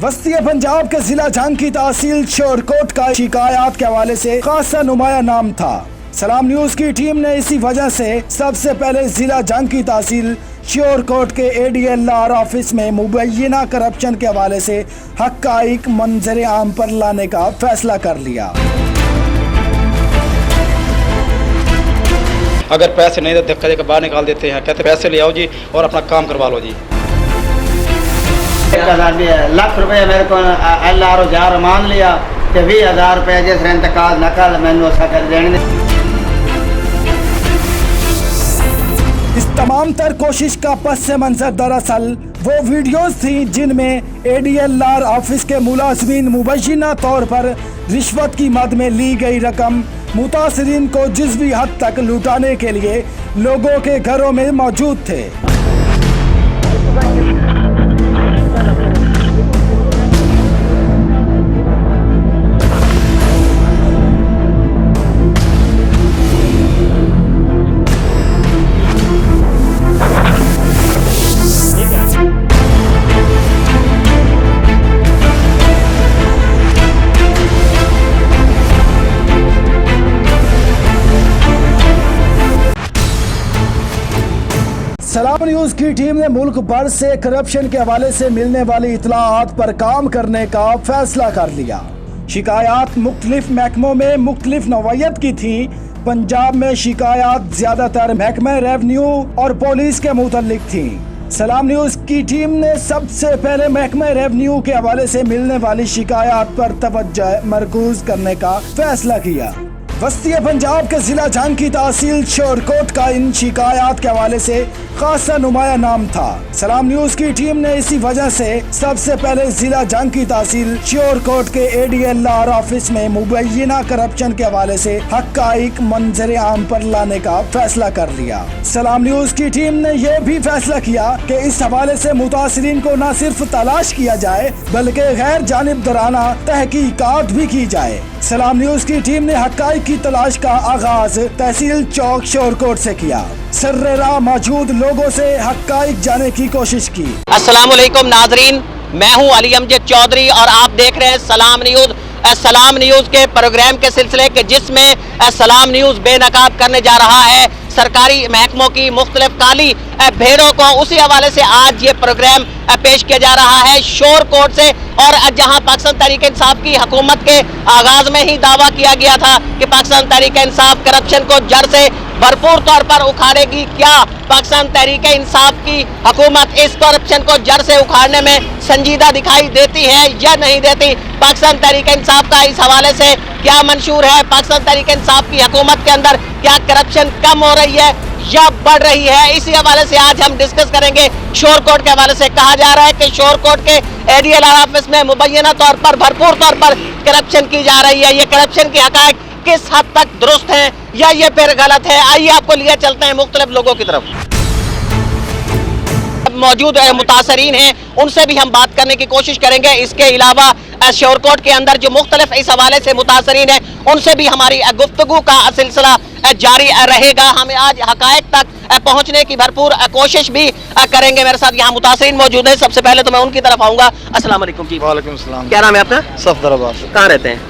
वस्ती पंजाब के जिला झांकी तहसील शोरकोट का शिकायत के हवाले से खासा नुमाया नाम था। सलाम न्यूज की टीम ने इसी वजह से सबसे पहले जिला झांकी तहसील शोरकोट के ADLR ऑफिस में मुबैना करप्शन के हवाले से हक़ाइक़ मंजर आम पर लाने का फैसला कर लिया। अगर पैसे नहीं तो धक्का देकर बाहर निकाल देते हैं, कहते पैसे ले आओ जी और अपना काम करवा लो जी। 1,000 लाख रुपए मेरे को LRO जार मान लिया कि 20,000 रुपए जिस इंतकाल नकल मैंने उसका कर देने। इस तमाम तर कोशिश का पस मंजर दरअसल वो वीडियोस थी जिनमें ADLR ऑफिस के मुलाजमीन मुबैना तौर पर रिश्वत की मद में ली गई रकम मुतासिरीन को जिस भी हद तक लुटाने के लिए लोगों के घरों में मौजूद थे। सलाम न्यूज की टीम ने मुल्क भर से करप्शन के हवाले से मिलने वाली इतलाआत पर काम करने का फैसला कर लिया। शिकायत मुख्तलिफ महकमों में मुख्तलिफ नौइयत की थी। पंजाब में शिकायत ज्यादातर महकमे रेवेन्यू और पुलिस के मुतल्लिक थी। सलाम न्यूज की टीम ने सबसे पहले महकमे रेवेन्यू के हवाले से मिलने वाली शिकायत पर तवज्जो मरकूज करने का फैसला किया। वस्ती पंजाब के जिला झांकी तहसील शोरकोट का इन शिकायत के हवाले से खासा नुमाया नाम था। सलाम न्यूज की टीम ने इसी वजह से सबसे पहले जिला झांकी तहसील शोरकोट के ADLR ऑफिस में मुबैना करप्शन के हवाले से हक़ाइक़ मंजर आम पर लाने का फैसला कर लिया। सलाम न्यूज की टीम ने यह भी फैसला किया कि इस हवाले से मुतासिरीन को न सिर्फ तलाश किया जाए बल्कि गैर जानिबदाराना तहकीकात भी की जाए। सलाम न्यूज की टीम ने हक़ाइक़ की तलाश का आगाज तहसील चौक शोरकोट से किया। सर्रेरा मौजूद लोगों से हक़ाइक़ जाने की कोशिश की। अस्सलाम वालेकुम नाजरीन, मैं हूं अली अमजद चौधरी और आप देख रहे हैं सलाम न्यूज़। सलाम न्यूज़ के प्रोग्राम के सिलसिले के जिसमें सलाम न्यूज़ बेनकाब करने जा रहा है सरकारी महकमों की मुख्तलिफ काली भेड़ों को, उसी हवाले से आज ये प्रोग्राम पेश किया जा रहा है शोरकोट से। और जहां पाकिस्तान तहरीक-ए-इंसाफ की हुकूमत के आगाज में ही दावा किया गया था कि पाकिस्तान तहरीक-ए-इंसाफ करप्शन को जड़ से भरपूर तौर पर उखाड़ेगी, क्या पाकिस्तान तहरीक-ए-इंसाफ की हुकूमत इस करप्शन को जड़ से उखाड़ने में संजीदा दिखाई देती है या नहीं देती? पाकिस्तान तहरीक-ए-इंसाफ का इस हवाले से क्या मंशूर है? पाकिस्तान तहरीक-ए-इंसाफ की हुकूमत के अंदर क्या करप्शन कम हो रही है या बढ़ रही है? इसी हवाले से आज हम डिस्कस करेंगे। शोरकोट के हवाले से कहा जा रहा है कि शोरकोट के ADLR ऑफिस में मुबैना तौर पर भरपूर तौर पर करप्शन की जा रही है। ये करप्शन की हक़ाइक़ किस हद तक दुरुस्त है या ये फिर गलत है? आइए आपको लिए चलते हैं मुख्तलिफ लोगों की तरफ। मौजूद मुतासरीन हैं, उनसे भी हम बात करने की कोशिश करेंगे। इसके अलावा शोरकोट के अंदर जो मुख्तलिफ इस हवाले से मुतासरीन हैं उनसे भी हमारी गुफ्तगू का सिलसिला जारी रहेगा। हमें आज हक़ाइक़ तक पहुंचने की भरपूर कोशिश भी करेंगे। मेरे साथ यहाँ मुतासरीन मौजूद हैं। सबसे पहले तो मैं उनकी तरफ आऊँगा। अस्सलाम वालेकुम जी। वालेकुम सलाम। क्या नाम है आपका? सफदर अब्बास। कहाँ रहते हैं?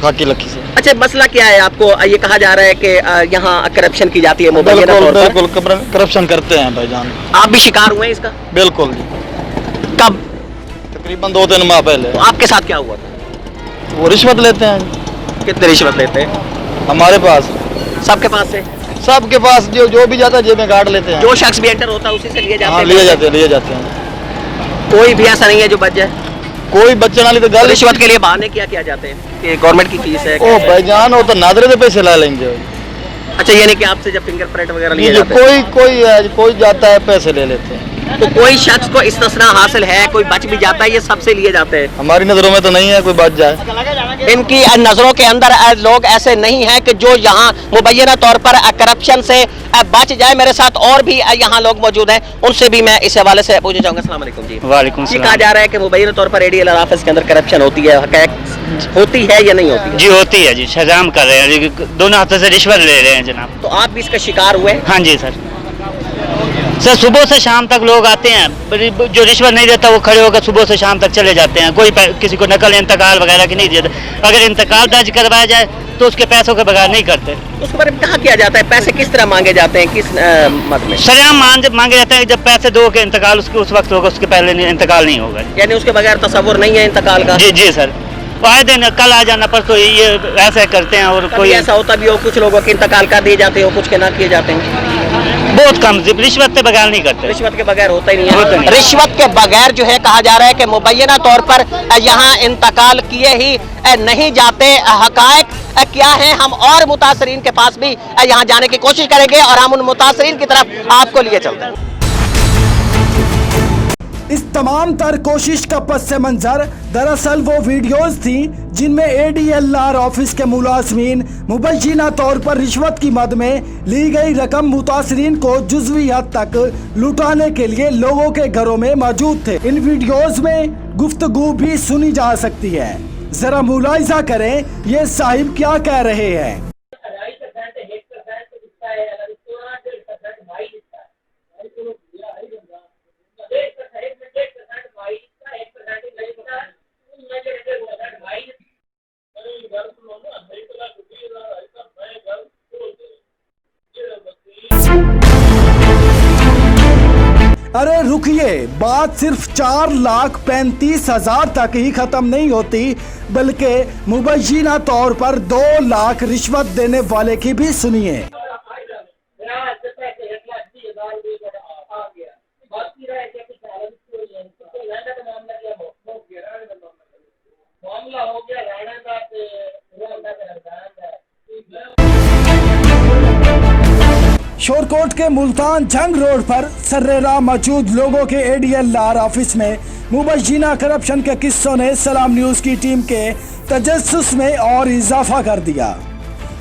खाकी लक्की से। अच्छा, मसला क्या है? आपको ये कहा जा रहा है कि यहाँ करप्शन की जाती है मुबैना तौर पर। बिल्कुल करप्शन करते हैं भाईजान। आप भी शिकार हुए हैं इसका? बिल्कुल। कब? तकरीबन 2-3 माह पहले। तो आपके साथ क्या हुआ था? वो रिश्वत लेते हैं। कितने रिश्वत लेते हैं? हमारे पास सबके पास से? सबके पास जो भी जाता है जेब में गाड़ लेते हैं। जो शख्स भी एंटर होता है उसी से लिए जाते हैं? लिए जाते हैं। कोई भी ऐसा नहीं है जो बच जाए? कोई बच्चा ना ले तो गल रिश्वत के लिए बहाने क्या किया जाते हैं कि गवर्नमेंट की फीस है? ओ भाईजान, वो तो नादरे से पैसे ला लेंगे। अच्छा, ये नहीं कि आपसे जब फिंगरप्रिंट वगैरह लिए जाते हैं? कोई जाता है पैसे ले लेते हैं। तो कोई शख्स को इस्तिस्ना हासिल है, कोई बच भी जाता है, ये सबसे लिए जाते हैं? हमारी नजरों में तो नहीं है कोई बच जाए। इनकी नजरों के अंदर लोग ऐसे नहीं हैं कि जो यहाँ मुबैना तौर पर करप्शन से बच जाए। मेरे साथ और भी यहाँ लोग मौजूद हैं, उनसे भी मैं इस हवाले से पूछना चाहूँगा। अस्सलाम वालेकुम जी। वालेकुम सलाम। कहा जा रहा है कि मुबैना तौर पर ADLR ऑफिस के अंदर करप्शन होती है, हक़ाइक़ होती है या नहीं होती है? जी होती है जी, सजाम कर रहे हैं, दोनों हाथों से रिश्वत ले रहे हैं जनाब। तो आप भी इसका शिकार हुए? हाँ जी सर। सर सुबह से शाम तक लोग आते हैं, जो रिश्वत नहीं देता वो खड़े होकर सुबह से शाम तक चले जाते हैं। कोई किसी को नकल इंतकाल वगैरह की नहीं देता। अगर इंतकाल दर्ज करवाया जाए तो उसके पैसों के बगैर नहीं करते। उसके बारे में कहाँ किया जाता है? पैसे किस तरह मांगे जाते हैं, किस मत में? सरेआम मांगे जाते हैं। जब पैसे दो के इंतकाल उसके उस वक्त होगा, उसके पहले इंतकाल नहीं होगा। यानी उसके बगैर तस्वुर नहीं है इंतकाल का? जी जी सर, आए दिन कल आ जाना परसों ये ऐसे करते हैं। और कोई ऐसा होता भी हो, कुछ लोगों के इंतकाल कर दिए जाते हो, कुछ के ना किए जाते हैं। बहुत कम, रिश्वत के बगैर नहीं करते। रिश्वत के बगैर होता ही नहीं होता है। नहीं। रिश्वत के बगैर जो है कहा जा रहा है कि मुबैना तौर पर यहाँ इंतकाल किए ही नहीं जाते। हकायक क्या है, हम और मुतासरीन के पास भी यहाँ जाने की कोशिश करेंगे और हम उन मुतासरीन की तरफ आपको लिए चलते हैं। इस तमाम तर कोशिश का पस मंजर दरअसल वो वीडियोस थी जिनमें ADLR ऑफिस के मुलाजमीन मुबैना तौर पर रिश्वत की मद में ली गई रकम मुतासरीन को जुज़वी हद तक लुटाने के लिए लोगों के घरों में मौजूद थे। इन वीडियोस में गुफ्तगू भी सुनी जा सकती है। जरा मुलाहिजा करें ये साहिब क्या कह रहे हैं। अरे रुकिए, बात सिर्फ 4,35,000 तक ही खत्म नहीं होती, बल्कि मुबैना तौर पर 2 लाख रिश्वत देने वाले की भी सुनिए। शोरकोट के मुल्तान जंग रोड पर सर्रेरा मौजूद लोगों के ADLR ऑफिस में मुबैना करप्शन के किस्सों ने सलाम न्यूज़ की टीम के तजस्सुस में और इजाफा कर दिया।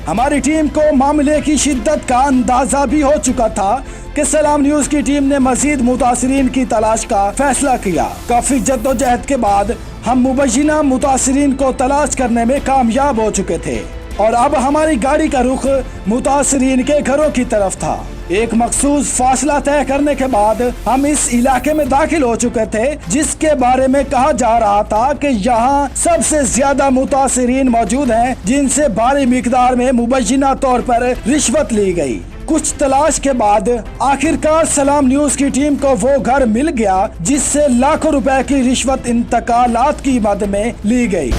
हमारी टीम को मामले की शिद्दत का अंदाजा भी हो चुका था कि सलाम न्यूज़ की टीम ने मजीद मुतासरीन की तलाश का फैसला किया। काफी जद्दोजहद के बाद हम मुबैना मुतासरीन को तलाश करने में कामयाब हो चुके थे और अब हमारी गाड़ी का रुख मुतासरीन के घरों की तरफ था। एक मखसूस फासला तय करने के बाद हम इस इलाके में दाखिल हो चुके थे जिसके बारे में कहा जा रहा था कि यहाँ सबसे ज्यादा मुतासरीन मौजूद हैं जिनसे भारी मिकदार में मुबैना तौर पर रिश्वत ली गई। कुछ तलाश के बाद आखिरकार सलाम न्यूज़ की टीम को वो घर मिल गया जिससे लाखों रुपए की रिश्वत इंतकालात की मद में ली गई।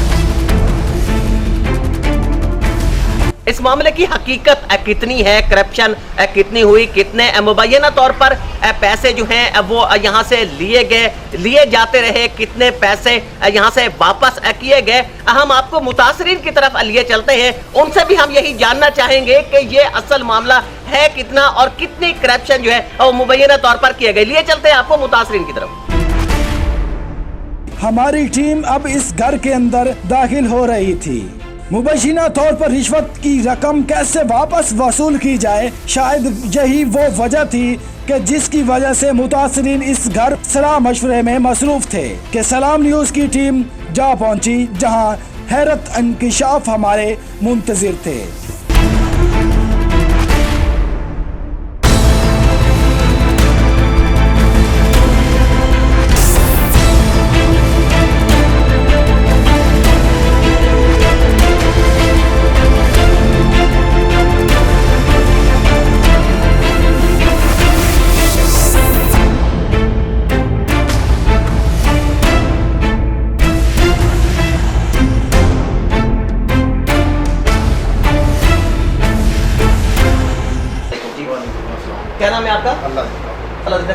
इस मामले की हकीकत कितनी है, करप्शन कितनी हुई, कितने मुबैना तौर पर पैसे जो हैं वो यहाँ से लिए जाते रहे, कितने पैसे यहाँ से वापस किए गए, हम आपको मुतासरीन की तरफ लिए चलते हैं। उनसे भी हम यही जानना चाहेंगे कि ये असल मामला है कितना और कितनी करप्शन जो है वो मुबैना तौर पर किए गए। लिए चलते हैं आपको मुतासरीन की तरफ। हमारी टीम अब इस घर के अंदर दाखिल हो रही थी। मुबैना तौर पर रिश्वत की रकम कैसे वापस वसूल की जाए, शायद यही वो वजह थी कि जिसकी वजह से मुतासरीन इस घर सलाह मशवरे में मसरूफ थे कि सलाम न्यूज़ की टीम जा पहुंची जहां हैरत इंकिशाफ हमारे मुंतजिर थे। क्या नाम है आपका? अल्लाह।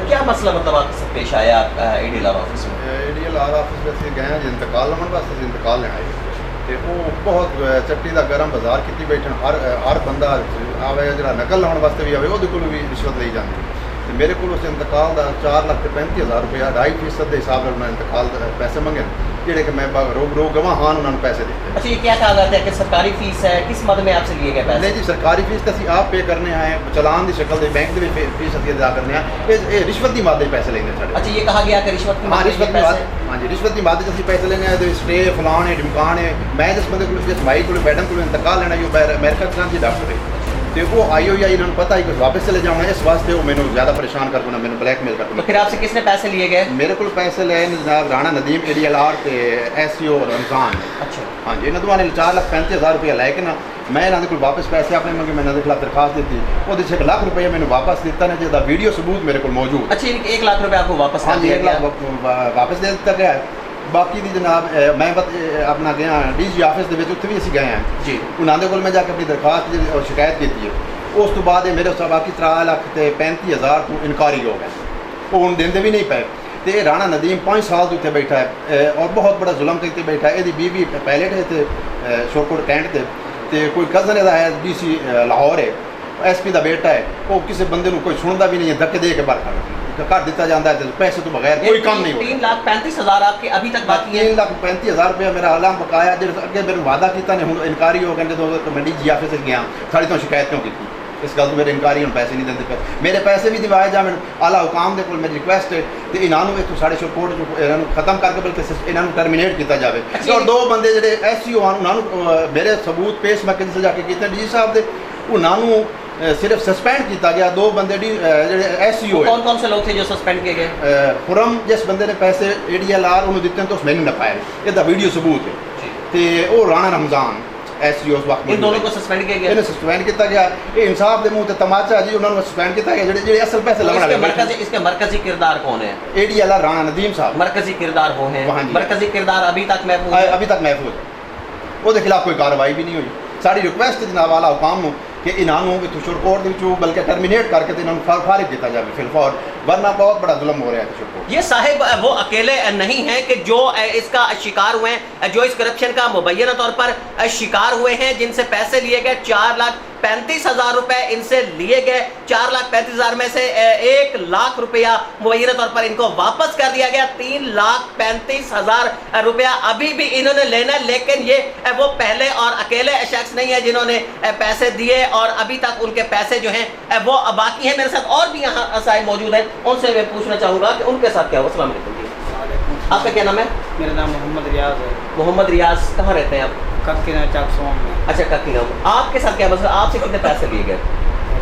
क्या मसला मतलब आपसे पेश आया ADLR ऑफिस में? ADLR ऑफिस में गए जी इंतकाल लवन वास्ते इंतकाल लेना है तो वो बहुत चट्टी का गर्म बाजार की बैठन हर बंदा आवे जो नकल लाने वास्ते भी आवे वो भी रिश्वत ली जाती है। मेरे को उस इंतकाल का 4,35,000 रुपया 2.5% के हिसाब से इंतकाल पैसे मंगे जेडे कि मैं रोग गवाह हाँ उन्होंने पैसे दिए। अच्छा, ये क्या कहा जाता है कि सरकारी फीस है, किस मद में आपसे लिए गए पैसे? नहीं जी, सरकारी फीस तो असं आप पे करने आए चलान की शक्ल से बैंक की फीस अभी अदा करने ये रिश्वत की मादे पैसे लेने साढ़े। अच्छा, ये कहा गया कि रिश्वत की हाँ रिश्वत की मादे, हाँ जी रिश्वत की मादे असं पैसे लेने आए स्टे फलान है ढमकान है। मैं जिस बंदे को जिस भाई को मैडम को इंतकाल लेना जो अमेरिका की डॉक्टर है ਤੇ ਉਹ ਆਈ ਹੋਈ ਇਹਨਾਂ ਨੂੰ ਪਤਾ ਹੀ ਕਿ ਵਾਪਸ ਚਲੇ ਜਾਣਾ, ਇਸ ਵਾਸਤੇ ਉਹ ਮੈਨੂੰ ਜ਼ਿਆਦਾ ਪਰੇਸ਼ਾਨ ਕਰਨਾ, ਮੈਨੂੰ ਬਲੈਕਮੇਲ तो ਕਰਨਾ। फिर आपसे किसने पैसे लिए गए? ਮੇਰੇ ਕੋਲ ਪੈਸੇ ਲਏ ਨੇ ਜਨਾਬ ਰਾਣਾ ਨਦੀਮ ADLR ਤੇ SEO ਰਮਜ਼ਾਨ। अच्छा, ਹਾਂਜੀ, ਇਹਨਾਂ ਦੋਵਾਂ ਨੇ 4,35,000 ਰੁਪਏ ਲੈ ਕੇ ਨਾ ਮੈਂ ਇਹਨਾਂ ਦੇ ਕੋਲ ਵਾਪਸ ਪੈਸੇ ਆਪਣੇ ਮੰਗੇ, ਮੈਂ ਇਹਨਾਂ ਦੇ ਖਿਲਾਫ ਦਰਖਾਸਤ ਦਿੱਤੀ, ਉਹਦੇ 'ਚ 1 ਲੱਖ ਰੁਪਏ ਮੈਨੂੰ ਵਾਪਸ ਦਿੱਤਾ ਨੇ, ਜਿਹਦਾ ਵੀਡੀਓ ਸਬੂਤ ਮੇਰੇ ਕੋਲ ਮੌਜੂਦ। अच्छा, 1 लाख रुपए आपको वापस कर ਹਾਂਜੀ, दिया 1 गया। ਲੱਖ ਵਾਪਸ ਦੇ ਦਿੱਤਾ ਗਿਆ। ਬਾਕੀ ਦੀ ਜਨਾਬ ਮੈਂ ਆਪਣਾ ਗਿਆ DG ਆਫਿਸ ਦੇ ਵਿੱਚ, ਉੱਥੇ ਵੀ ਅਸੀਂ ਗਏ ਹਾਂ ਜੀ। ਉਹਨਾਂ ਦੇ ਕੋਲ ਮੈਂ ਜਾ ਕੇ ਆਪਣੀ ਦਰਖਾਸਤ ਜਿਹੜੀ ਸ਼ਿਕਾਇਤ ਕੀਤੀ ਹੈ। ਉਸ ਤੋਂ ਬਾਅਦ ਇਹ ਮੇਰੇ ਉਸ ਬਾਕੀ 3,35,000 ਤੋਂ ਇਨਕਾਰੀ ਹੋ ਗਿਆ, ਉਹ ਹੁਣ ਦਿੰਦੇ ਵੀ ਨਹੀਂ ਪਏ। ਤੇ ਇਹ ਰਾਣਾ ਨਦੀਮ 5 ਸਾਲ ਤੋਂ ਉੱਥੇ ਬੈਠਾ ਹੈ ਔਰ ਬਹੁਤ ਬੜਾ ਜ਼ੁਲਮ ਕਰਕੇ ਬੈਠਾ ਹੈ। ਇਹਦੀ ਬੀਵੀ ਪਾਇਲਟ ਹੈ ਤੇ ਸ਼ੋਰਕੋਟ ਕੈਂਟ ਤੇ ਕੋਈ ਕਜ਼ਨ ਇਹਦਾ ਹੈ DC ਲਾਹੌਰ ਹੈ, SP ਦਾ ਬੇਟਾ ਹੈ। ਉਹ ਕਿਸੇ ਬੰਦੇ ਨੂੰ ਕੋਈ ਸੁਣਦਾ ਵੀ ਨਹੀਂ ਹੈ, ਧੱਕੇ ਦੇ ਕੇ ਬਾਹਰ ਕਰ ਦਿੱਤਾ ਜਾਂਦਾ है, पैसे तो बगैर कोई काम नहीं होता। 3,35,000 आपके अभी तक बाकी है। 3,35,000 रुपया मेरा आलाम बकाया, जो अगे मेरे वादा किया ने, हुण इनकारी हो गए तो मैं DG आफिस गया, साड़ी तो शिकायत क्यों की इस गल तो मेरे इनकारी हुण पैसे नहीं देंदे पे, मेरे पैसे भी दिवाए जा। मैं आला हुकाम दे कोल मेरी रिक्वेस्ट है कि इन्होंने इत्थों साढ़े शोकोट इन्होंने खत्म करके बल्कि इन्होंने टर्मिनेट किया जाए। और 2 बंदे जो SEO उन्होंने मेरे सबूत पेश मैं किसी जाके किए DG साहब के, उन्होंने सिर्फ सस्पेंड किया गया। 2 बंदे ਜਿਹੜੇ SEO है। कौन से लोग थे जो सस्पेंड किए गए? खुरम जिस बंदे ने पैसे ADLR उन्होंने दिते हैं तो मैंने ना पाए, ਇਹਦਾ ਵੀਡੀਓ ਸਬੂਤ ਹੈ। ਤੇ ਉਹ ਰਾਣਾ ਰਮਜ਼ਾਨ SEO ਉਸ ਵਕਤ इन दोनों को सस्पेंड किया गया। ਇਹਨੂੰ ਸਸਪੈਂਡ ਕੀਤਾ ਗਿਆ। ਇਹ ਇਨਸਾਫ ਦੇ ਮੂੰਹ ਤੇ ਤਮਾਚਾ ਜੀ, ਉਹਨਾਂ ਨੂੰ ਸਸਪੈਂਡ ਕੀਤਾ ਗਿਆ ਜਿਹੜੇ ਅਸਲ ਪੈਸੇ तो ਲਗਣ ਵਾਲੇ। इसके मरकजी किरदार कौन है? ADLR राणा नदीम साहब मरकजी किरदार वो हैं। हाँ जी। मरकजी किरदार अभी तक महफूज है। अभी तक महफूज है, ਉਹਦੇ ਖਿਲਾਫ ਕੋਈ ਕਾਰਵਾਈ ਵੀ ਨਹੀਂ ਹੋਈ। ਸਾਡੀ ਰਿਕੁਐਸਟ ਜਨਾਬ ਆਲਾ ਹੁਕਾਮ ਨੂੰ कि इन्हों शोरकोट के विचों बल्कि टर्मिनेट करके तो इन्होंने फारिग किया जाए फिलहाल, वरना बहुत बड़ा जुल्म हो रहा है शोरकोट। ये साहिब वो अकेले नहीं हैं कि जो इसका शिकार हुए हैं, जो इस करप्शन का मुबैना तौर पर शिकार हुए हैं, जिनसे पैसे लिए गए 4,35,000 रुपए इनसे लिए गए। 4,35,000 में से 1 लाख रुपया मुबैना तौर पर इनको वापस कर दिया गया। 3,35,000 रुपया अभी भी इन्होंने लेना, लेकिन ये वो पहले और अकेले शख्स नहीं है जिन्होंने पैसे दिए और अभी तक उनके पैसे जो हैं वो बाकी हैं। मेरे साथ और भी यहाँ साहिब मौजूद हैं, उनसे मैं पूछना चाहूँगा कि उनके साथ क्या हुआ। अस्सलाम वालेकुम जी, आपका क्या नाम है? मेरा नाम मोहम्मद रियाज है। मोहम्मद रियाज, कहाँ रहते हैं आप? कक्की चाकसोम में। अच्छा, कक्की गाँव। आपके साथ क्या मसला, आपसे कितने पैसे लिए गए?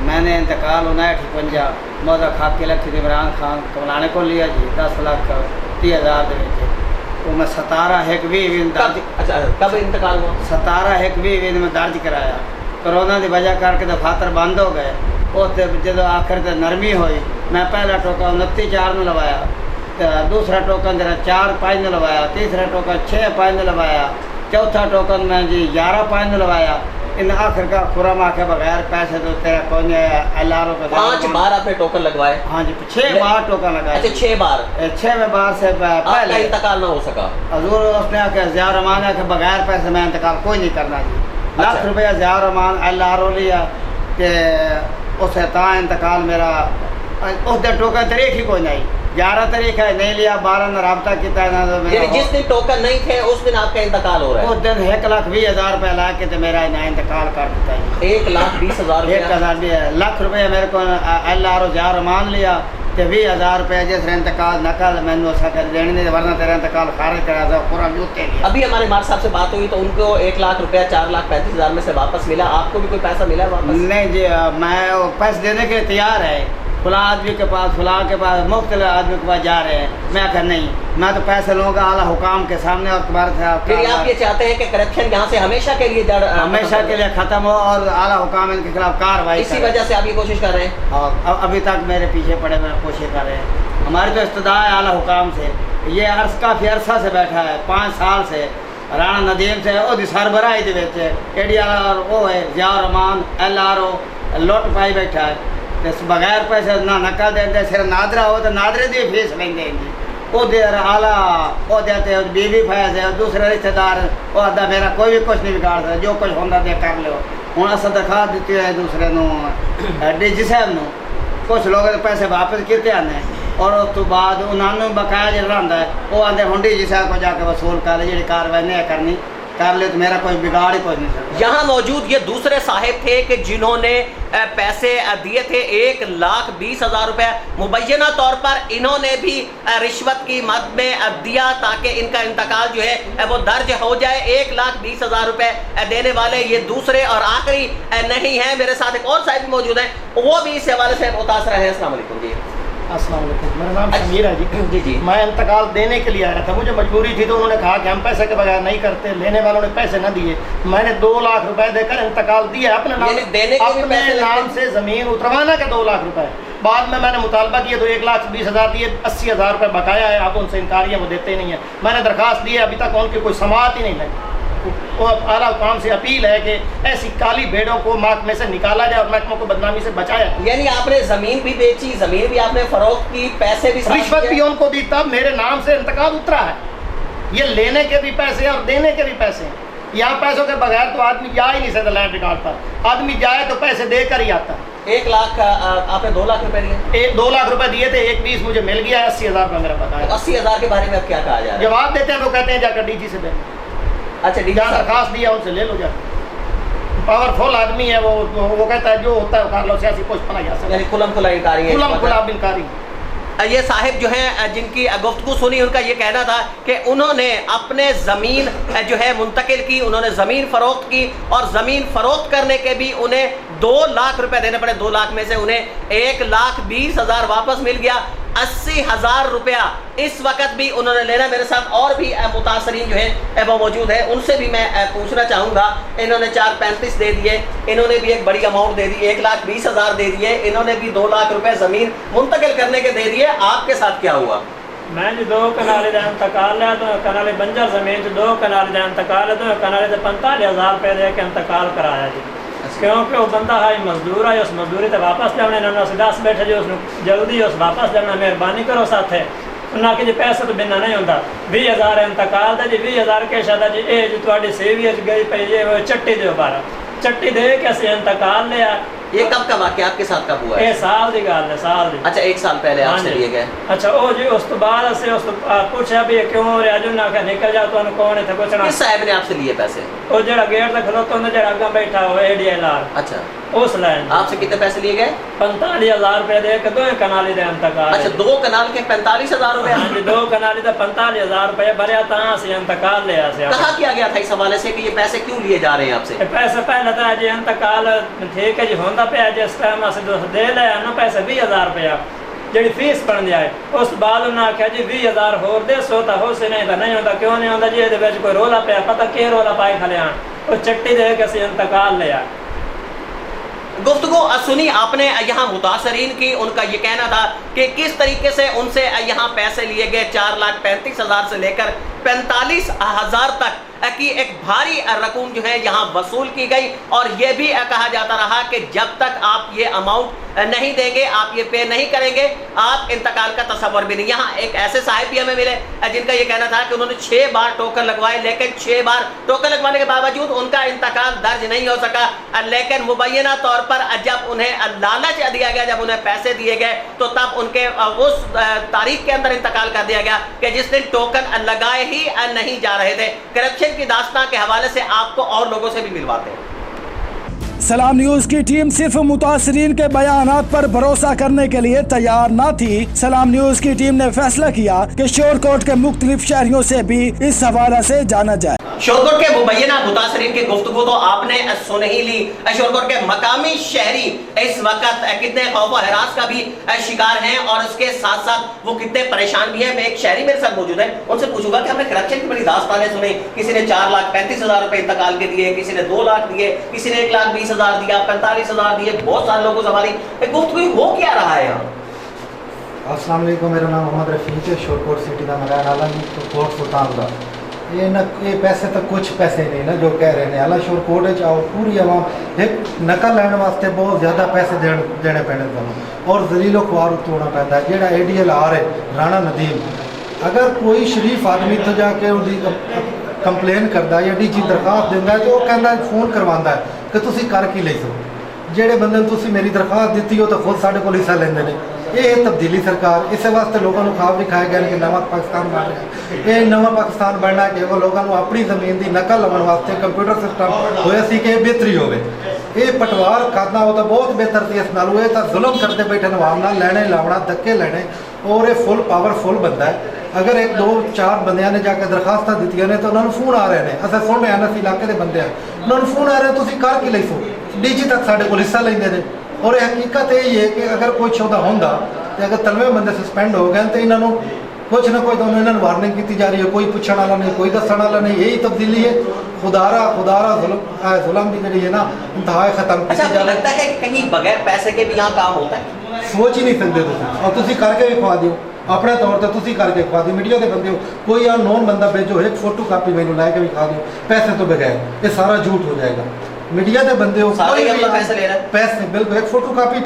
मैंने इंतकाल होना है 58 मौदा खाके लखी इमरान खान कमलाने को लिया जी 10,30,000 वो मैं 17/1 दर्ज। अच्छा, कब इंतकाल हुआ? 17/1 में दर्ज कराया। कोरोना की वजह करके दफातर बंद हो गए। उससे जो आखिर ते नरमी हुई, मैं पहला टोकन 29/4 में लवाया, तो दूसरा टोकन जरा 4/5 में लवाया, तीसरा टोकन 6/5 में लवाया, चौथा टोकन मैं जी 11/5 में लवाया। इन आखिर का खुरम आके बगैर पैसे तो तेरा कौन LRO पे 5 बार आपने टोकन लगवाए? हाँ जी, 6 बार टोकन लगाए। अच्छा, 6 बार? 6वें बार से आपका पहले इंतकाल ना हो सका? हजूर उसने आके ज़िया रहमान के बगैर पैसे मैं इंतकाल कोई नहीं करना जी। अच्छा। लाख रुपया ज़िया रहमान LRO लिया कि उसे ता इंतकाल मेरा उस दिन टोकन तरीक ही कोई नहीं, 11 तारीख है नहीं लिया, 12 ने रब्ता किया ना तो यानी जिस दिन टोकन नहीं थे उस दिन आपका इंतकाल हो रहा है? उस दिन 1,20,000 रुपया ला के तो मेरा ना इंतकाल कर देता है। 1,20,000 1,00,000 रुपया मेरे को LRO ज़िया रहमान लिया तो 20,000 रुपया जिस इंतकाल नकल मैंने उसका कर देने नहीं, वरना तेरा इंतकाल खारिज करा था पूरा जूते लिया। अभी हमारे मार साहब से बात हुई तो उनको 1 लाख रुपया 4,35,000 में से वापस मिला। आपको भी कोई पैसा मिला वापस? नहीं जी, मैं वो पैसे देने के लिए तैयार है, फला आदमी के पास फला के पास मुख्तलिफ आदमी के पास जा रहे हैं। मैं कहा नहीं, मैं तो पैसे लूँगा आला हुकाम के सामने और तुम्हारे फिर आप ये चाहते हैं कि करप्शन यहाँ से हमेशा के लिए हमेशा के लिए ख़त्म हो और आला हुकाम इनके खिलाफ कार्रवाई इसी वजह से आप ये कोशिश कर रहे हैं? और अभी तक मेरे पीछे पड़े हुए कोशिश कर रहे हैं। हमारी तो इस्तदा है आला हुकाम से, ये काफ़ी अरसा से बैठा है, 5 साल से राणा नदीम से और सरबराही के ADLR वो है ज़िया रहमान LRO लुट पाई बैठा है। बगैर पैसे ना नकल देते, सिर्फ नादरा हो तो नादरे की फीस लेंगे जी। वो दे आला वो देते बीबी फैस है, दूसरे रिश्तेदार वो आदा मेरा कोई भी कुछ नहीं बिगाड़ सकता, जो कुछ होंगे दे कर लो। हूँ अस दरखास्त दी है दूसरे DG साहब न, कुछ लोग पैसे वापस किए आने और उस तो बाद उन्होंने बकाया जो रहा है वो आते हूँ DG साहब को जाके वसूल कर जी कार्रवाई नहीं करनी कर ले तो मेरा कोई बिगाड़ ही कोई नहीं सकता। यहाँ मौजूद ये दूसरे साहिब थे कि जिन्होंने पैसे दिए थे 1,20,000 रुपए। मुबैना तौर पर इन्होंने भी रिश्वत की मद में दिया ताकि इनका इंतकाल जो है वो दर्ज हो जाए। 1,20,000 रुपए देने वाले ये दूसरे और आखिरी नहीं है। मेरे साथ एक और साहिब भी मौजूद हैं, वो भी इस हवाले से मुतासर है। अस्सलाम वालेकुम जी। अस्सलाम वालेकुम, मेरा नाम समीर है जी। जी जी। मैं इंतकाल देने के लिए आया था, मुझे मजबूरी थी तो उन्होंने कहा कि हम पैसे के बगैर नहीं करते। लेने वालों ने पैसे न दिए, मैंने 2 लाख रुपए देकर इंतकाल दिया अपने नाम, देने के भी अपने पैसे नाम से ज़मीन उतरवाना के 2 लाख रुपए। बाद में मैंने मुतालबा किया तो 1,20,000 दिए, 80,000 रुपये बकाया है। अब उनसे इनकार है, वो देते नहीं है। मैंने दरखास्त दी है, अभी तक उनकी कोई समाअत ही नहीं लगी। वो आला हुकाम से अपील है कि ऐसी काली भेड़ों को महकमे से निकाला जाए और महकमों को बदनामी से बचाया। यानी आपने जमीन भी बेची, जमीन भी आपने फरोख्त की, पैसे भी, रिश्वत भी उनको दी, तब मेरे नाम से इंतकाल उतरा है। ये लेने के भी पैसे और देने के भी पैसे हैं। यहाँ पैसों के बगैर तो आदमी जा ही नहीं सकता लैंड रिकॉर्ड पर। आदमी जाए तो पैसे देकर ही आता है। 1 लाख आपने 2 लाख रुपए दिए? 2 लाख रुपए दिए थे, 1,20 मुझे मिल गया, 80,000 रुपये मेरा पता है। 80,000 के बारे में अब क्या कहा जा रहा है? जवाब देते हैं तो कहते हैं जाकर डीजी से दे। अच्छा, डीजी जहाँ दरखास्त दिया उनसे ले लो जाकर। पावरफुल आदमी है वो कहता है जो होता है कर लो, सियासी कुछ बना जा सकता है। यानी खुलम खुला इनकारी है। खुलम खुला इनकारी। ये साहिब जो हैं जिनकी गुफ्तगू सुनी, उनका ये कहना था कि उन्होंने अपने ज़मीन जो है मुंतकिल की, उन्होंने ज़मीन फ़रोख्त की और ज़मीन फ़रोख्त करने के भी उन्हें 2 लाख रुपए देने पड़े। 2 लाख में से उन्हें 1,20,000 वापस मिल गया। 80,000 रुपया इस वक्त भी उन्होंने लेना। मेरे साथ और भी मुतासरीन जो है वो मौजूद है, उनसे भी मैं पूछना चाहूँगा। इन्होंने 4,35 दे दिए, इन्होंने भी एक बड़ी अमाउंट दे दी, 1,20,000 दे दिए, इन्होंने भी 2 लाख रुपए ज़मीन मुंतकिल करने के दे दिए। आपके साथ क्या हुआ? मैं जी 2 कनाले का इंतकाल है, तो कनाले बंजर जमीन 2 कनाले का इंतकाल है, तो कनाले से 45,000 रुपये दे के इंतकाल कराया जी। क्योंकि वो बंदा है मजदूर है, उस मजदूरी तो वापस जाने ना दस बैठे जो उसने जल्दी उस वापस जाना, मेहरबानी करो साथ है ना कि जी पैसे तो बिना नहीं होता। 20,000 इंतकाल था जी, 20,000 के शादा जी ये जो थोड़ी सेवी गई पे ये वो चट्टी दो 12 चट्टी दे के अस इंतकाल लिया। ये कब का वाक़या आपके साथ कब हुआ है? ये साल की गल है, साल दी। अच्छा, 1 साल पहले आपसे लिए गए। अच्छा, ओ जी उस तो बाद से उस पूछा भी क्यों राजू ना क्या निकल जा, तो कौन है पूछना। किस साहब ने आपसे लिए पैसे? वो जरा गेट तक खलोता होंगे, जरा आगे बैठा हुआ एडीए लाल। अच्छा, उस लाइन आपसे कितने पैसे लिए गए? 45,000 रुपये दे के 2 कनाली दे इंतकाल। अच्छा, 2 कनाल के 45,000 रुपये? हाँ जी, 2 कनाली का 45,000 रुपये भरिया तहाँ से इंतकाल लिया से। कहा किया गया था इस हवाले से कि ये पैसे क्यों लिए जा रहे हैं आपसे? पैसे पहले था जी इंतकाल ठीक है जी होंदा पे जिस टाइम से दे लिया ना पैसे 20,000 रुपया जी फीस बन जाए। उस बाद उन्हें आख्या जी 20,000 होर दे सो तो हो से नहीं तो नहीं होता। क्यों नहीं होता जी, ये कोई रोला पे पता के रोला पाए खले आन वो चट्टी दे के इंतकाल लिया। गुफ्तगू सुनी आपने यहाँ मुतासरीन की, उनका ये कहना था कि किस तरीके से उनसे यहाँ पैसे लिए गए। 4,35,000 से लेकर 45,000 तक की एक भारी रकम जो है यहाँ वसूल की गई। और ये भी कहा जाता रहा कि जब तक आप ये अमाउंट नहीं देंगे, आप ये पे नहीं करेंगे, आप इंतकाल का तसव्वुर भी नहीं। यहाँ एक ऐसे साहिब भी हमें मिले जिनका ये कहना था कि उन्होंने 6 बार टोकन लगवाए, लेकिन 6 बार टोकन लगवाने के बावजूद उनका इंतकाल दर्ज नहीं हो सका। लेकिन मुबैना तौर पर जब उन्हें लालच दिया गया, जब उन्हें पैसे दिए गए, तो तब उनके उस तारीख के अंदर इंतकाल कर दिया गया कि जिस दिन टोकन लगाए ही नहीं जा रहे थे। करप्शन की दास्तां के हवाले से आपको और लोगों से भी मिलवाते हैं। सलाम न्यूज की टीम सिर्फ मुतासरीन के बयानात पर भरोसा करने के लिए तैयार न थी। सलाम न्यूज की टीम ने फैसला किया कि शोरकोट के मुख्तलिफ शहरियों से भी इस हवाले से जाना जाए। शोरकोट के मुबैना मुतासरीन की गुफ्तगू तो आपने सुन ही ली। शोरकोट के मकामी शहरी इस वक्त कितने खौफ व हरास का भी शिकार हैं और उसके साथ साथ वो कितने परेशान भी हैं। मैं एक शहरी मेरे साथ मौजूद है, उनसे पूछूंगा कि हमने करप्शन की बड़ी दास्तानें सुनी। किसी ने 4,35,000 रुपए इंतकाल के दिए, किसी ने 2 लाख दिए, किसी ने 1,20,000 दिया, 45,000 दिए। बहुत सारे लोगों से हमारी गुफ्तगू हो क्या रहा है यहाँ? अस्सलाम वालेकुम, मेरा नाम मोहम्मद रफीक है, शोरकोट सिटी का मकान आला तो कोट सुल्तान का। ये पैसे तो कुछ पैसे नहीं ना जो कह रहे हैं। आला शोरकोट चाहो पूरी आवाम एक नकल लैन वास्ते बहुत ज़्यादा पैसे देने पैने और जलीलो ख्वार उतोना पैदा है। जेड़ा ADL आ रहे राणा नदीम, अगर कोई शरीफ आदमी तो जाके कंप्लेन करता या DG दरखास्त देंदा तो वह कहता फोन करवाता है कि तुसी कर की ले सो। जेड़े बंदे तुसी मेरी दरखास्त दी हो तो खुद साढ़े को हिस्सा लेंदे ने ਇਹ ਤਬਦੀਲੀ ਸਰਕਾਰ ਇਸੇ ਵਾਸਤੇ ਲੋਕਾਂ ਨੂੰ ਖਾਬ ਵਿਖਾਇਆ ਗਿਆ ਕਿ ਨਵਾਂ ਪਾਕਿਸਤਾਨ ਬਣ ਰਿਹਾ। ਇਹ ਨਵਾਂ ਪਾਕਿਸਤਾਨ ਬਣਨਾ ਕਿ ਉਹ ਲੋਕਾਂ ਨੂੰ ਆਪਣੀ ਜ਼ਮੀਨ ਦੀ ਨਕਲ ਲਾਉਣ ਵਾਸਤੇ ਕੰਪਿਊਟਰ ਸਿਸਟਮ ਹੋਇਆ ਸੀ ਕਿ ਇਹ ਬਿਹਤਰੀ ਹੋਵੇ। ਇਹ ਪਟਵਾਰ ਕਰਨਾ ਉਹ ਤਾਂ ਬਹੁਤ ਬਿਹਤਰ ਸੀ ਇਸ ਨਾਲੋਂ। ਇਹ ਤਾਂ ਜ਼ੁਲਮ ਕਰਦੇ ਬੈਠੇ ਨਵਾਬ ਨਾਲ ਲੈਣੇ ਲਾਉਣਾ ਧੱਕੇ ਲੈਣੇ ਔਰ ਇਹ ਫੁੱਲ ਪਾਵਰਫੁਲ ਬੰਦਾ ਹੈ। ਅਗਰ ਇੱਕ ਦੋ ਚਾਰ ਬੰਦਿਆਂ ਨੇ ਜਾ ਕੇ ਦਰਖਾਸਤਾਂ ਦਿੱਤੀਆਂ ਨੇ ਤਾਂ ਉਹਨਾਂ ਨੂੰ ਫੋਨ ਆ ਰਹੇ ਨੇ। ਅਸੀਂ ਸੁਣ ਰਹੇ ਹਾਂ, ਅਸੀਂ ਇਲਾਕੇ ਦੇ ਬੰਦੇ ਆ, ਉਹਨਾਂ ਨੂੰ ਫੋਨ ਆ ਰਿਹਾ ਤੁਸੀਂ ਕਰ ਕੀ ਲਈ ਸੋ ਡੀਜੀ ਤੱਕ ਸਾਡੇ ਕੋਲ ਹਿੱਸਾ ਲੈਂਦੇ ਨੇ। ਔਰ ਇਹ ਹਕੀਕਤ ਇਹ ਹੈ ਕਿ ਅਗਰ ਕੋਈ ਸ਼ੋਦਾ ਹੁੰਦਾ ਤੇ ਅਗਰ ਤਲਵੇ ਬੰਦੇ ਸਸਪੈਂਡ ਹੋ ਗਏ ਤਾਂ ਇਹਨਾਂ ਨੂੰ ਕੁਛ ਨਾ ਕੋਈ ਤੁਹਾਨੂੰ ਇਹਨਾਂ ਨੂੰ ਵਾਰਨਿੰਗ ਕੀਤੀ ਜਾ ਰਹੀ ਹੈ। ਕੋਈ ਪੁੱਛਣ ਵਾਲਾ ਨਹੀਂ, ਕੋਈ ਦੱਸਣ ਵਾਲਾ ਨਹੀਂ। यही तब्दीली है। खुदारा जुल्म भी ਜਿਹੜੀ है ना इंतहा खत्म अच्छा, आपको लगता है कि कहीं बगैर पैसे के भी यहाँ काम होता है? सोच ही नहीं सकते ਤੁਸੀਂ। और ਤੁਸੀਂ ਕਰਕੇ ਵੀ ਖਵਾ ਦਿਓ ਆਪਣੇ ਤੌਰ ਤੇ, ਤੁਸੀਂ ਕਰਕੇ ਖਵਾ ਦਿਓ। ਮੀਡੀਆ ਦੇ ਬੰਦੇ ਹੋ, ਕੋਈ ਅਨਨੋਨ ਬੰਦਾ ਭੇਜੋ, ਇੱਕ ਫੋਟੋ ਕਾਪੀ ਮੈਨੂੰ ਲੈ ਕੇ ਵੀ ਖਾ ਦਿਓ ਪੈਸੇ ਤੋਂ ਬਗੈਰ। ਇਹ ਸਾਰਾ ਝੂਠ ਹੋ ਜਾਏਗਾ। मीडिया के बंदे हो सारे अपना पैसे ले रहे हैं। पैसे बिल्कुल एक फोटो कापी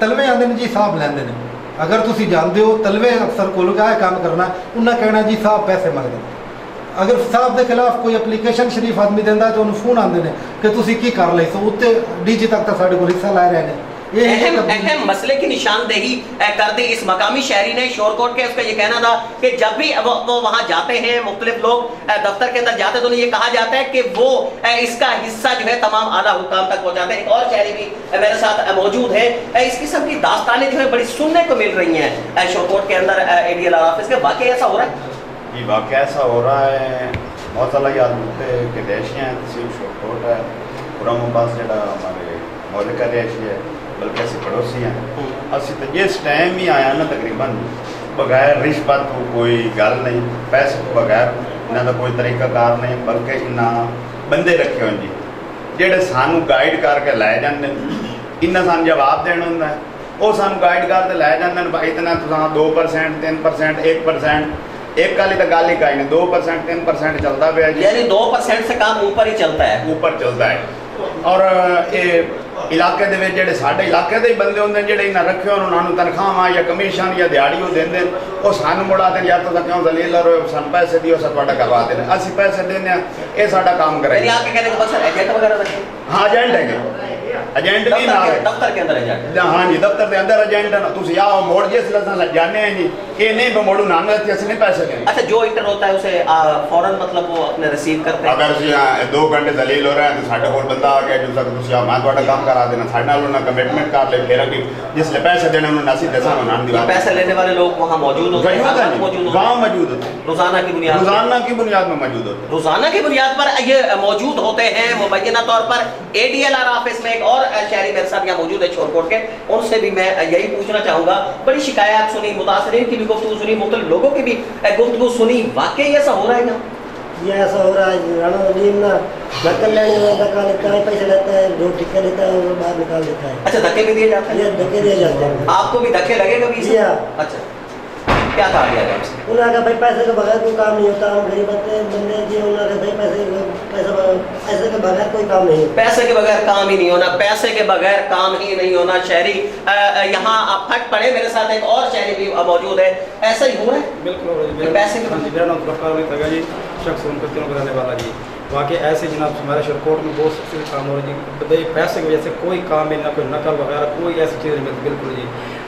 तलवे आते हैं जी साहब लेंदे ने। अगर तुसी जानते हो तलवे अफसर को क्या काम करना उन्हें कहना जी साहब पैसे मंगदे। अगर साहब के खिलाफ कोई एप्लीकेशन शरीफ आदमी देंदा तो उन्हें फोन आते हैं कि तुसी की कर ले सो उत्ते डीजी तक तो साडे को हिस्सा ला रहे हैं। अहम मसले की निशानदेही कर दी इस मकामी शहरी ने शोरकोट के। उसका ये कहना था कि जब भी वो वहाँ जाते हैं, मुख्तलिफ लोग दफ्तर के अंदर जाते हैं तो उन्हें ये कहा जाता है कि वो इसका हिस्सा जो है तमाम आला हुकाम तक पहुँचाते हैं। एक और शहरी भी मेरे साथ मौजूद है। इस किस्म की दास्तानें जो है बड़ी सुनने को मिल रही हैं शोरकोट के अंदर ADLR ऑफिस के। वाकई ऐसा हो रहा है? ये वाकई ऐसा हो रहा है। मौसला के देश हैं, तहसील शोरकोट है, पूरा मुबास जो हमारे मौलिक का देश है, बल्कि असं पड़ोसी हैं। असं तो जिस टाइम ही आया ना तकरीबन बगैर रिश्वत कोई गल नहीं, पैसे बगैर इन्हों का कोई तरीकाकार नहीं, बल्कि इन्ना बंदे रखे हो जी जेडे सानू गाइड करके लै जाते। इन्ना सानू जवाब देना होंगे, वो सानू गाइड करके लै जाते। भाई इतना तुम 2% 3% 1% एक गाली तो गाली का ही नहीं, 2% 3% चलता पे जी। यानी 2% से काम ऊपर ही चलता है, ऊपर चलता है। और ये इलाके दे जेडे साडे इलाके दे बंदे होंगे जेडे इन्हें रखे हो उन्होंने तनख्वाह या कमीशन या दिहाड़ी वो देंगे, वो सानू मुड़ा दें यार तो क्यों दलील और सन पैसे दियो सर तुहाडा करवा देने। असी पैसे देने ये साडा काम करें। आपके कहने का मतलब एजेंट वगैरह रखे? हाँ एजेंट है, एजेंट भी ना दफ्तर के अंदर एजेंट। हाँ जी दफ्तर के अंदर एजेंट है। तुम आओ मोड़ जिस लग जाने हैं जी, ये नहीं मोड़ू ना असं नहीं पैसे दें। अच्छा, जो इंटर होता है उसे फौरन मतलब वो अपने रिसीव करते हैं? अगर 2 घंटे दलील हो रहे हैं तो साढ़े को बंदा आ गया जो सर तुम मैं थोड़ा काम करा देना, साढ़े नाल उन्होंने कमिटमेंट कर ले, फिर अभी जिसले पैसे देने उन्होंने असी दसा उन्होंने पैसे लेने वाले लोग वहाँ मौजूद होते हैं? वहाँ मौजूद होते हैं, रोजाना की बुनियाद में मौजूद होते हैं। रोजाना की बुनियाद पर ये मौजूद होते हैं। मुबैना तौर पर ADLR ऑफिस में एक और शहरी मेरे साथ यहाँ मौजूद है शोरकोट के, उनसे भी मैं यही पूछना चाहूँगा। बड़ी शिकायत सुनी, मुतासरीन की भी गुफ्तगू सुनी, मुख्तलिफ लोगों की भी गुफ्तगू सुनी। वाकई ऐसा हो रहा है यहाँ? ये ऐसा हो रहा है। राणा नदीम ना नकल लेने में धक्का लेता है, पैसे लेता है, जो टिक्का लेता है वो बाहर निकाल देता है। अच्छा, धक्के भी दिए जाते हैं? ये धक्के दिए जाते हैं। आपको भी धक्के लगे कभी? अच्छा, क्या कहा गया था आपसे? उन्होंने कहा भाई पैसे के बगैर कोई काम नहीं होता, हम गरीब बंदे जी। उन्होंने कहा भाई पैसे के बगैर कोई काम नहीं होता। पैसे के बगैर काम ही नहीं होना, पैसे के बगैर काम ही नहीं होना। शहरी यहाँ आप फट पड़े, मेरे साथ एक और शहरी भी मौजूद है। ऐसा ही हो रहा है? बिल्कुल हो रहा है। पैसे के मेरा नाम तगा जी, शख्स उनका तीनों का रहने वाला जी। वाकई ऐसे जनाब हमारे शोरकोट में बहुत से काम हो रहे जी। पैसे की वजह से कोई काम भी ना, कोई नकल वगैरह कोई ऐसी चीज़ नहीं मिलती। बिल्कुल जी,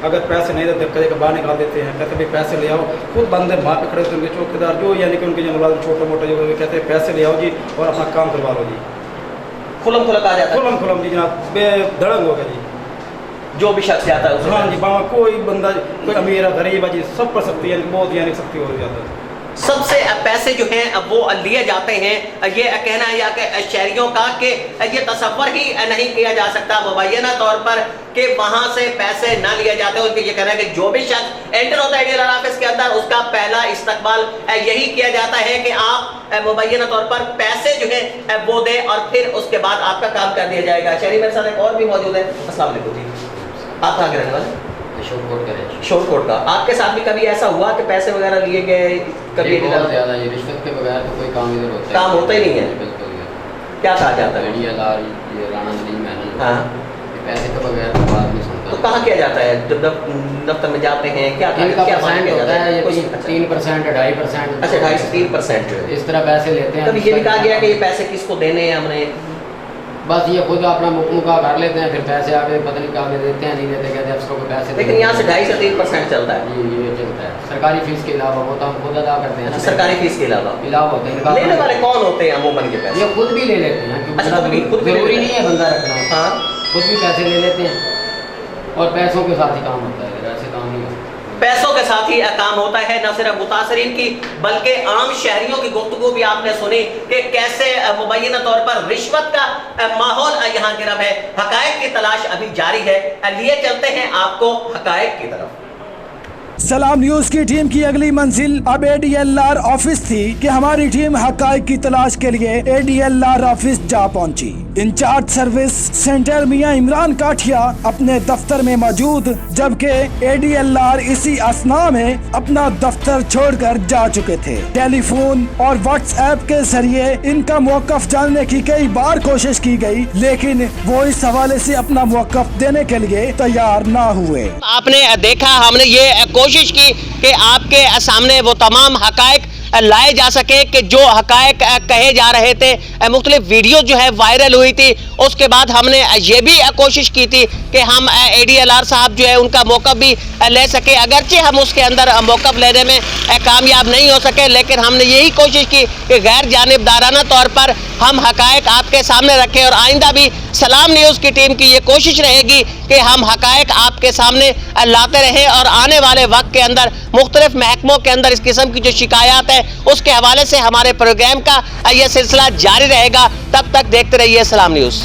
अगर पैसे नहीं देते कदे बाहर निकाल देते हैं, कहते भाई पैसे ले आओ। खुद बंदे वहाँ पे खड़े होते हैं, उनके चौकीदार जो यानी कि उनके जो मुलाजिम छोटे मोटे जो कहते हैं पैसे ले आओ जी और अपना काम करवा लो जी। खुलम खुला कहा जाता है? खुलम जी जनाब, बेधड़क हो गया जी। जो भी शख्स जाता है? हाँ जी, वहाँ कोई बंदा कोई अमीर है गरीब है जी, सब पर सकती है, बहुत यानी सकती हो जाता है। सबसे पैसे जो हैं वो लिए जाते हैं। ये कहना है या कि शहरियों का कि ये तसव्वुर ही नहीं किया जा सकता मुबैना तौर पर कि वहाँ से पैसे ना लिए जाते। उनके ये कहना है कि जो भी शख्स एंटर होता है ADLR ऑफिस के अंदर उसका पहला इस्तकबाल यही किया जाता है कि आप मुबैना तौर पर पैसे जो है वो दें और फिर उसके बाद आपका काम कर दिया जाएगा। शहरी मेरे साथ एक और भी मौजूद है। अस्सलाम वालेकुम जी, आप कहाँ के रहने वाले? शोरकोट का। आपके साथ भी कभी ऐसा हुआ कि पैसे वगैरह लिए गए? कभी बहुत ज़्यादा ये रिश्वत के बगैर तो कोई काम इधर होता है, काम होता ही नहीं है। बिल्कुल। क्या कहा जाता है? ADLR ये राणा नदीम है, हाँ, पैसे के बगैर तो बात नहीं सुनता। तो कहाँ किया जाता है जब दफ्तर में जाते हैं? क्या परसेंट होता है? 3% 2.5%। अच्छा, 2.5 से 3% इस तरह पैसे लेते हैं। कभी ये भी कहा गया कि ये पैसे किसको देने हैं हमने? बस ये खुद अपना मुका कर लेते हैं, फिर पैसे आगे पता नहीं कहाँ देते हैं, नहीं देते, कहते हैं अफसरों को पैसे। लेकिन यहाँ से 2.5 से 3% चलता है। ये चलता है सरकारी फीस के अलावा, वो तो हम खुद अदा करते हैं। सरकारी फीस के अलावा होते हैं। लेने वाले कौन होते हैं अमूमन के पैसे? ये खुद भी ले लेते हैं। अच्छा, खुद भी जरूरी नहीं है बंदा रखना। हाँ, खुद भी पैसे ले लेते हैं और पैसों के साथ ही काम होता है, ऐसे काम नहीं होता। पैसों के साथ ही काम होता है। न सिर्फ मुतासरीन की बल्कि आम शहरियों की गुफ्तगू भी आपने सुनी कि कैसे मुबैना तौर पर रिश्वत का माहौल यहाँ गिरफ है। हकायक की तलाश अभी जारी है, लिए चलते हैं आपको हकायक की तरफ। सलाम न्यूज की टीम की अगली मंजिल अब ADLR ऑफिस थी कि हमारी टीम हकायक की तलाश के लिए ADLR ऑफिस जा पहुंची। इंचार्ज सर्विस सेंटर मियां इमरान काठिया अपने दफ्तर में मौजूद, जबकि ADLR इसी असना में अपना दफ्तर छोड़कर जा चुके थे। टेलीफोन और WhatsApp के जरिए इनका मौकफ जानने की कई बार कोशिश की गई, लेकिन वो इस हवाले से अपना मौकफ देने के लिए तैयार न हुए। आपने देखा, हमने ये कोशिश की कि आपके सामने वो तमाम हकायक लाए जा सके कि जो हकायक कहे जा रहे थे। मुख्तलिफ वीडियो जो है वायरल हुई थी, उसके बाद हमने ये भी कोशिश की थी कि हम ADLR साहब जो है उनका मौक़िफ़ भी ले सके। अगरचे हम उसके अंदर मौक़िफ़ लेने में कामयाब नहीं हो सके, लेकिन हमने यही कोशिश की कि गैर जानिबदाराना तौर पर हम हकायक आपके सामने रखें। और आइंदा भी सलाम न्यूज़ की टीम की ये कोशिश रहेगी कि हम हकायक आपके सामने लाते रहें और आने वाले वक्त के अंदर मुख्तलिफ महकमों के अंदर इस किस्म की जो शिकायत है उसके हवाले से हमारे प्रोग्राम का यह सिलसिला जारी रहेगा। तब तक देखते रहिए सलाम न्यूज़।